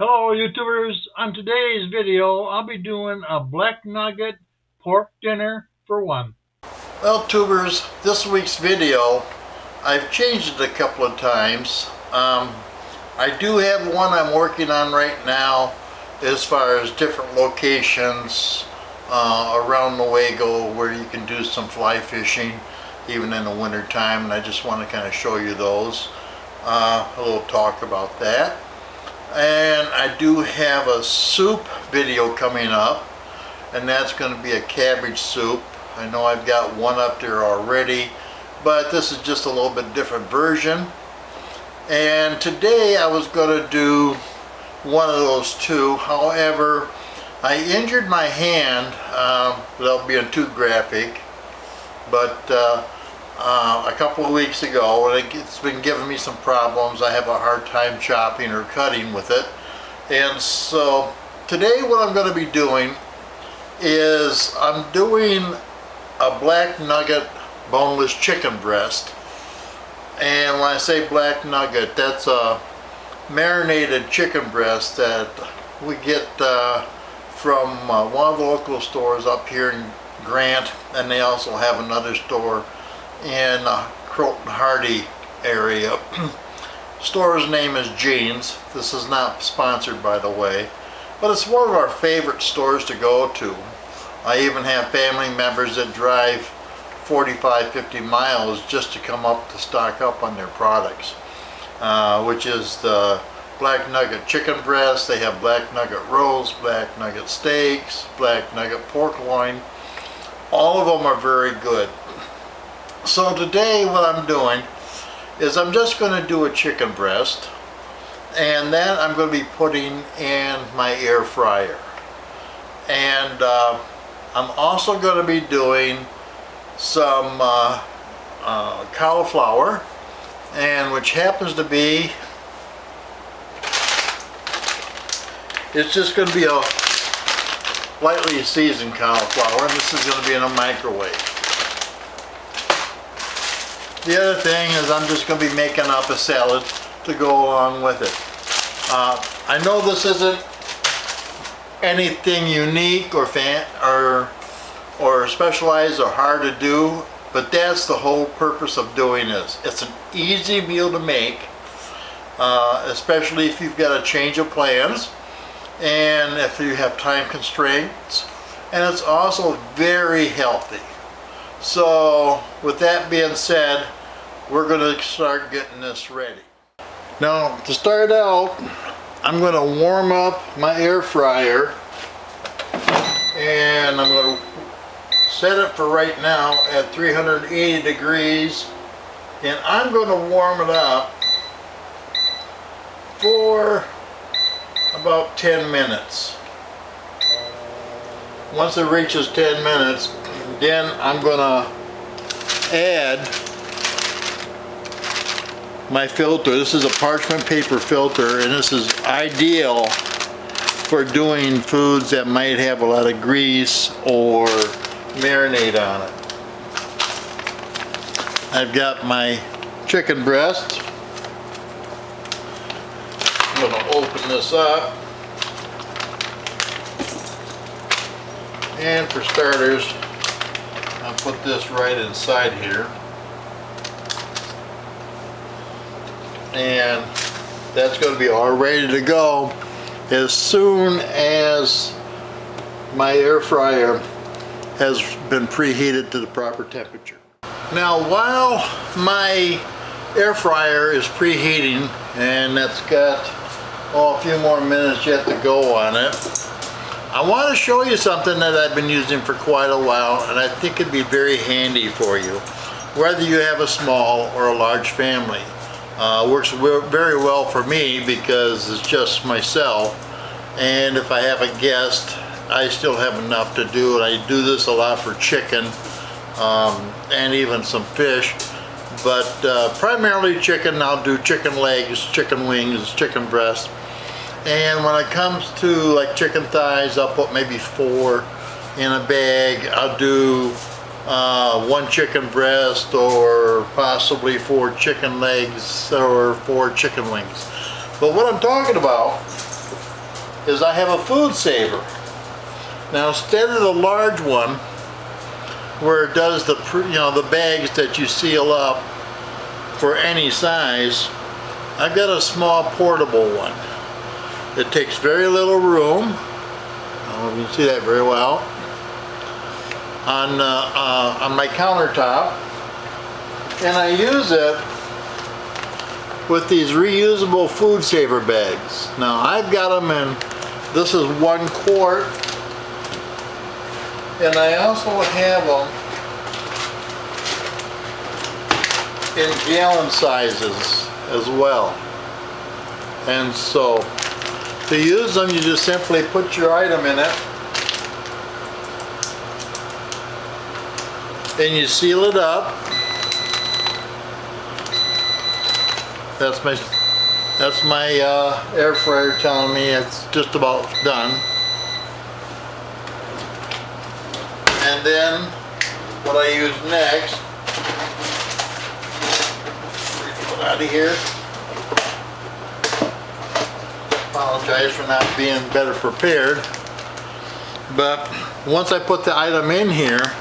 Hello YouTubers, on today's video I'll be doing a black nugget pork dinner for one. Well, tubers, this week's video, I've changed it a couple of times. I do have one I'm working on right now as far as different locations around Nuget where you can do some fly fishing even in the winter time, and I just want to kind of show you those. A little talk about that. And I do have a soup video coming up, and that's going to be a cabbage soup. I know I've got one up there already, but this is just a little bit different version. And today I was going to do one of those two. However, I injured my hand without being too graphic, but a couple of weeks ago, and it's been giving me some problems. I have a hard time chopping or cutting with it. And so today what I'm going to be doing is I'm doing a black nugget boneless chicken breast. And when I say black nugget, that's a marinated chicken breast that we get from one of the local stores up here in Grant, and they also have another store in Croton Hardy area. Store's name is Jean's. This is not sponsored, by the way, but it's one of our favorite stores to go to. I even have family members that drive 45-50 miles just to come up to stock up on their products, which is the black nugget chicken breast. They have black nugget rolls, black nugget steaks, black nugget pork loin. All of them are very good. So today what I'm doing is I'm just going to do a chicken breast, and then I'm going to be putting in my air fryer. And I'm also going to be doing some cauliflower, and which happens to be, it's just going to be a lightly seasoned cauliflower, and this is going to be in a microwave. The other thing is I'm just going to be making up a salad to go along with it. I know this isn't anything unique or specialized or hard to do, but that's the whole purpose of doing this. It's an easy meal to make, especially if you've got a change of plans and if you have time constraints, and it's also very healthy. So with that being said, we're going to start getting this ready. Now, to start out, I'm going to warm up my air fryer, and I'm going to set it for right now at 380 degrees, and I'm going to warm it up for about 10 minutes. Once it reaches 10 minutes, then I'm going to add my filter. This is a parchment paper filter, and this is ideal for doing foods that might have a lot of grease or marinade on it. I've got my chicken breast. I'm going to open this up, and for starters, I'll put this right inside here, and that's going to be all ready to go as soon as my air fryer has been preheated to the proper temperature. Now, while my air fryer is preheating, and that's got a few more minutes yet to go on it, I want to show you something that I've been using for quite a while, and I think it'd be very handy for you, whether you have a small or a large family. Works very well for me because it's just myself, and if I have a guest, I still have enough to do it. I do this a lot for chicken and even some fish, but primarily chicken. I'll do chicken legs, chicken wings, chicken breast. And when it comes to like chicken thighs, I'll put maybe 4 in a bag. I'll do 1 chicken breast, or possibly 4 chicken legs, or 4 chicken wings. But what I'm talking about is I have a food saver. Now instead of the large one where it does the the bags that you seal up for any size, I've got a small portable one. It takes very little room. I don't know if you can see that very well. On my countertop, and I use it with these reusable food saver bags. Now I've got them in, this is 1 quart, and I also have them in gallon sizes as well. And so to use them, you just simply put your item in it and you seal it up. That's my air fryer telling me it's just about done. And then what I use next, get out of here. Apologize for not being better prepared. But once I put the item in here,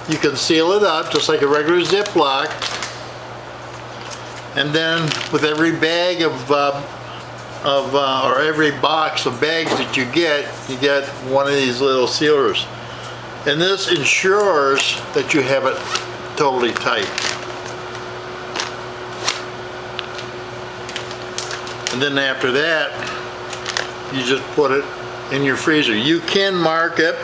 you can seal it up just like a regular Ziploc. And then with every bag or every box of bags that you get one of these little sealers. And this ensures that you have it totally tight. And then after that, you just put it in your freezer. You can mark it.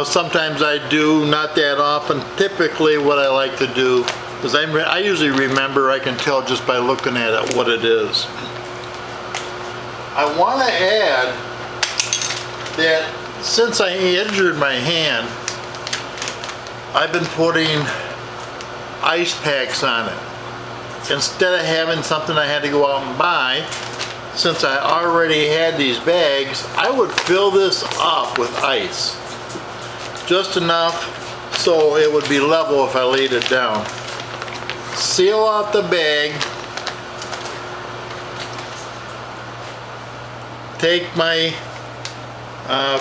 Sometimes I do, not that often. Typically what I like to do is I usually remember, I can tell just by looking at it what it is. I want to add that since I injured my hand, I've been putting ice packs on it. Instead of having something I had to go out and buy, since I already had these bags, I would fill this up with ice. Just enough so it would be level if I laid it down. Seal out the bag. Take my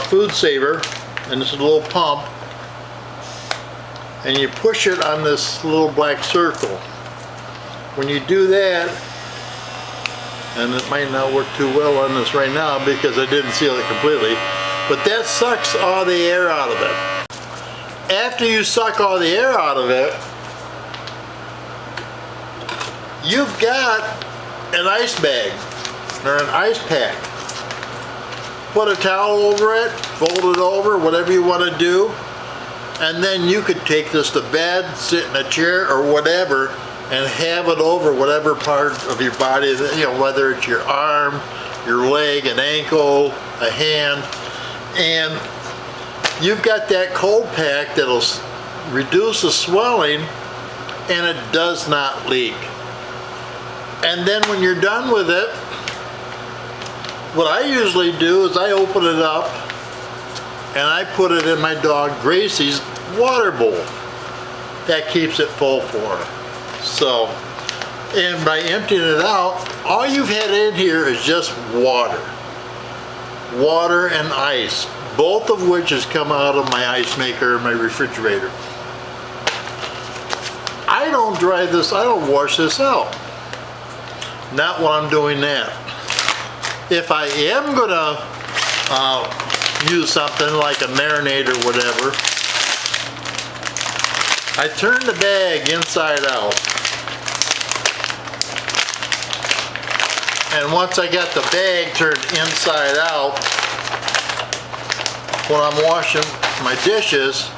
food saver, and this is a little pump, and you push it on this little black circle. When you do that, and it might not work too well on this right now because I didn't seal it completely, but that sucks all the air out of it. After you suck all the air out of it, you've got an ice bag or an ice pack. Put a towel over it, fold it over, whatever you want to do, and then you could take this to bed, sit in a chair or whatever, and have it over whatever part of your body, whether it's your arm, your leg, an ankle, a hand, and you've got that cold pack that'll reduce the swelling and it does not leak. And then when you're done with it, what I usually do is I open it up and I put it in my dog Gracie's water bowl. That keeps it full for her. So, and by emptying it out, all you've had in here is just water. Water and ice, both of which has come out of my ice maker, my refrigerator. I don't dry this, I don't wash this out. Not while I'm doing that. If I am gonna use something like a marinade or whatever, I turn the bag inside out. And once I got the bag turned inside out, when I'm washing my dishes,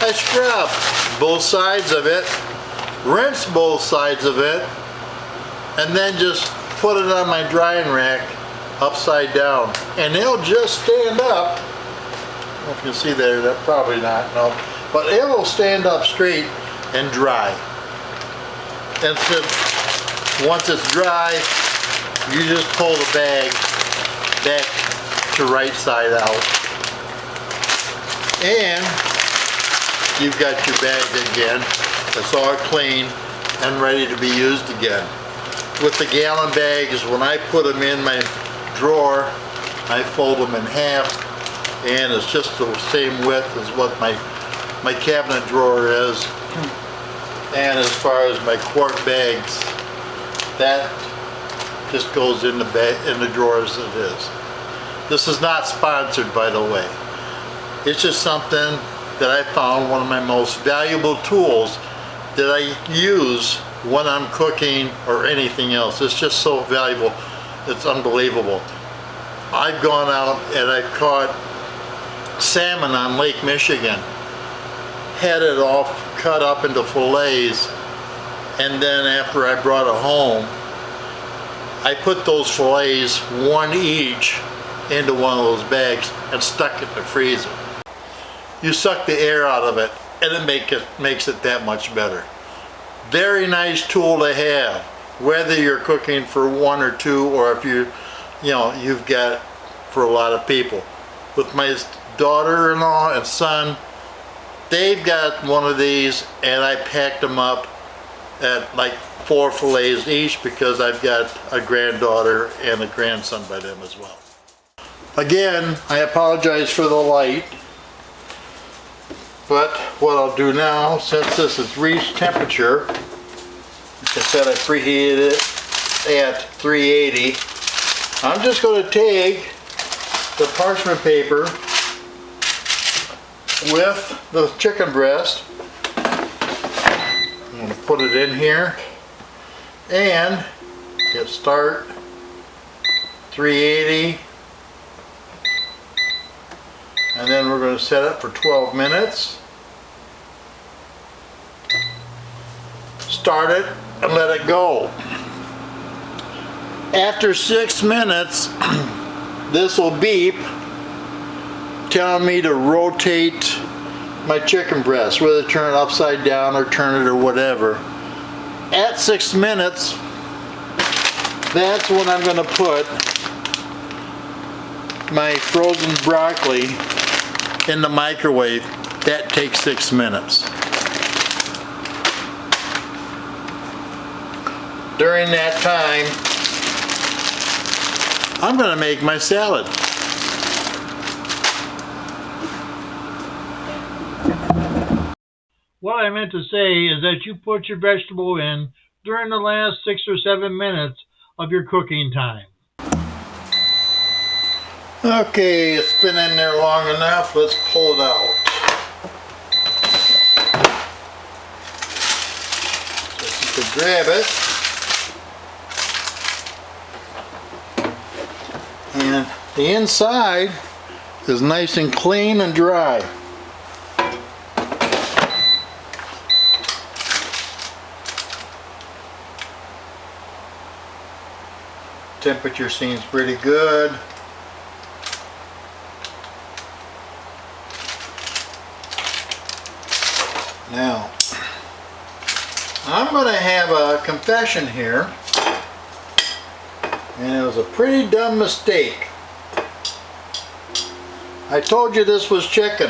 I scrub both sides of it, rinse both sides of it, and then just put it on my drying rack upside down. And it'll just stand up. I don't know if you can see that, probably not, no. But it will stand up straight and dry. And so once it's dry, you just pull the bag back to right side out. And you've got your bag again. It's all clean and ready to be used again. with the gallon bags, when I put them in my drawer, I fold them in half, and it's just the same width as what my cabinet drawer is. And as far as my quart bags, that just goes in the drawer as it is. This is not sponsored, by the way. It's just something that I found one of my most valuable tools that I use when I'm cooking or anything else. It's just so valuable. It's unbelievable. I've gone out and I've caught salmon on Lake Michigan, had it all cut up into fillets, and then after I brought it home, I put those fillets, one each, into one of those bags and stuck it in the freezer. You suck the air out of it and it makes it that much better. Very nice tool to have, whether you're cooking for one or two, or if you've got for a lot of people. With my daughter-in-law and son, they've got one of these, and I packed them up at like 4 fillets each because I've got a granddaughter and a grandson by them as well. Again, I apologize for the light, but what I'll do now, since this has reached temperature, like I said, I preheated it at 380, I'm just going to take the parchment paper with the chicken breast. I'm going to put it in here and hit start, 380, and then we're going to set it for 12 minutes. Start it and let it go. After 6 minutes, this will beep telling me to rotate my chicken breast, whether turn it upside down or turn it or whatever. At 6 minutes, that's when I'm going to put my frozen broccoli in the microwave. That takes 6 minutes. During that time, I'm going to make my salad. What I meant to say is that you put your vegetable in during the last 6 or 7 minutes of your cooking time. Okay, it's been in there long enough. Let's pull it out. Just to grab it. And the inside is nice and clean and dry. Temperature seems pretty good. Now, I'm going to have a confession here, and it was a pretty dumb mistake. I told you this was chicken.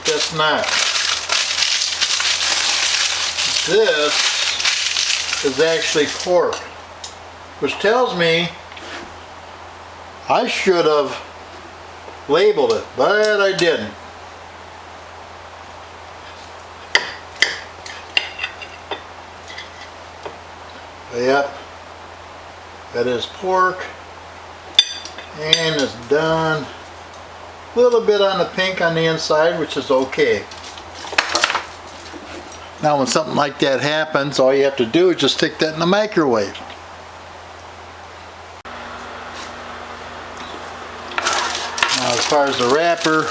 Guess not. This is actually pork, which tells me I should have labeled it, but I didn't. Yep, that is pork, and it's done. A little bit on the pink on the inside, which is okay. Now when something like that happens, all you have to do is just stick that in the microwave. Now as far as the wrapper,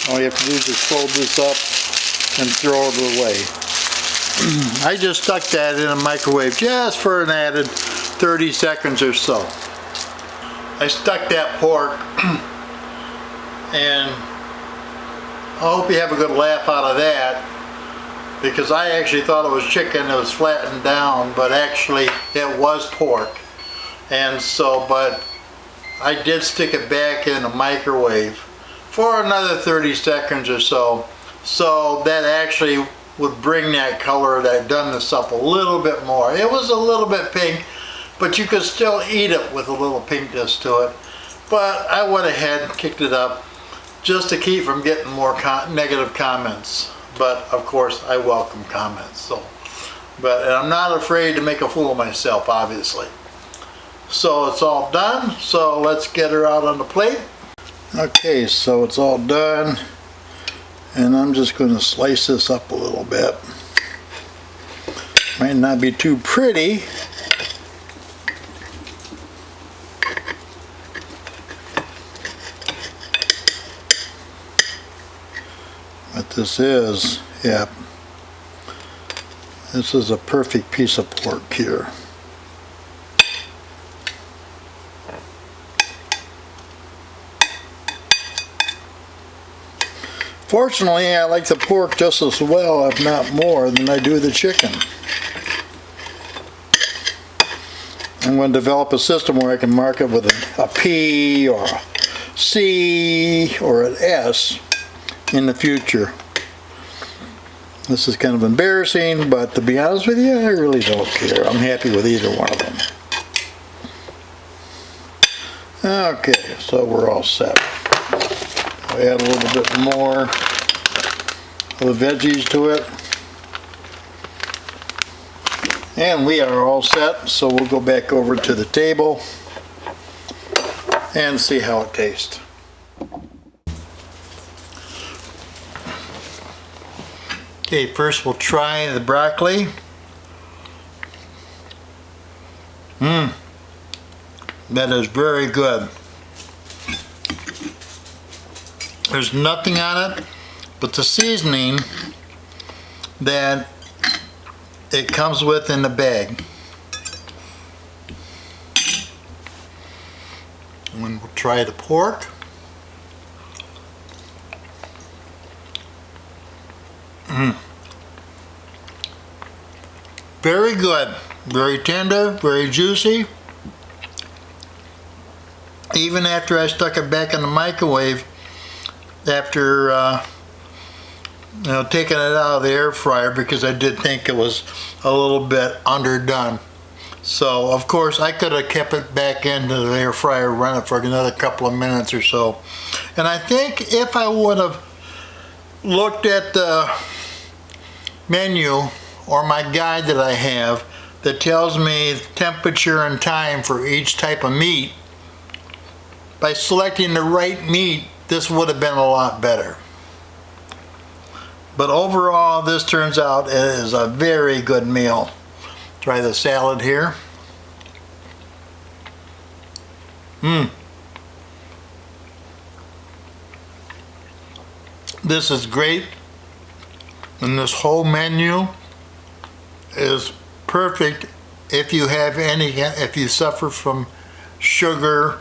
all you have to do is just fold this up and throw it away. I just stuck that in a microwave just for an added 30 seconds or so. I stuck that pork, and I hope you have a good laugh out of that, because I actually thought it was chicken that was flattened down, but actually it was pork. And so, but I did stick it back in the microwave for another 30 seconds or so. So that actually would bring that color that done this up a little bit more. It was a little bit pink, but you could still eat it with a little pinkness to it. But I went ahead and kicked it up just to keep from getting more negative comments. But of course, I welcome comments. So, and I'm not afraid to make a fool of myself, obviously. So it's all done. So let's get her out on the plate. Okay, so it's all done, and I'm just going to slice this up a little bit. Might not be too pretty. But this is, yeah, this is a perfect piece of pork here. Fortunately, I like the pork just as well, if not more, than I do the chicken. I'm going to develop a system where I can mark it with a P or a C or an S in the future. This is kind of embarrassing, but to be honest with you, I really don't care. I'm happy with either one of them. Okay, so we're all set. I'll add a little bit more of the veggies to it. And we are all set, so we'll go back over to the table and see how it tastes. Okay, first we'll try the broccoli. That is very good. There's nothing on it but the seasoning that it comes with in the bag. And then we'll try the pork. Very good, very tender, very juicy. Even after I stuck it back in the microwave, after taking it out of the air fryer, because I did think it was a little bit underdone. So of course I could have kept it back into the air fryer, run it for another couple of minutes or so. And I think if I would have looked at the menu or my guide that I have that tells me temperature and time for each type of meat, by selecting the right meat, this would have been a lot better. But overall, this turns out it is a very good meal. Try the salad here. This is great, and this whole menu is perfect if you have if you suffer from sugar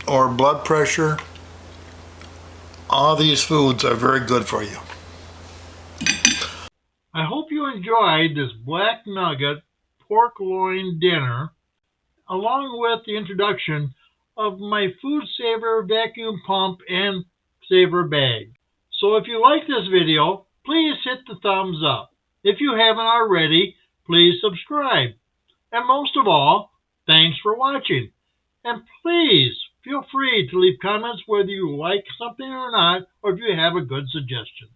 or blood pressure. All these foods are very good for you. I hope you enjoyed this black nugget pork loin dinner, along with the introduction of my Food Saver vacuum pump and saver bag. So if you like this video, please hit the thumbs up. If you haven't already, please subscribe. And most of all, thanks for watching. And please feel free to leave comments whether you like something or not, or if you have a good suggestion.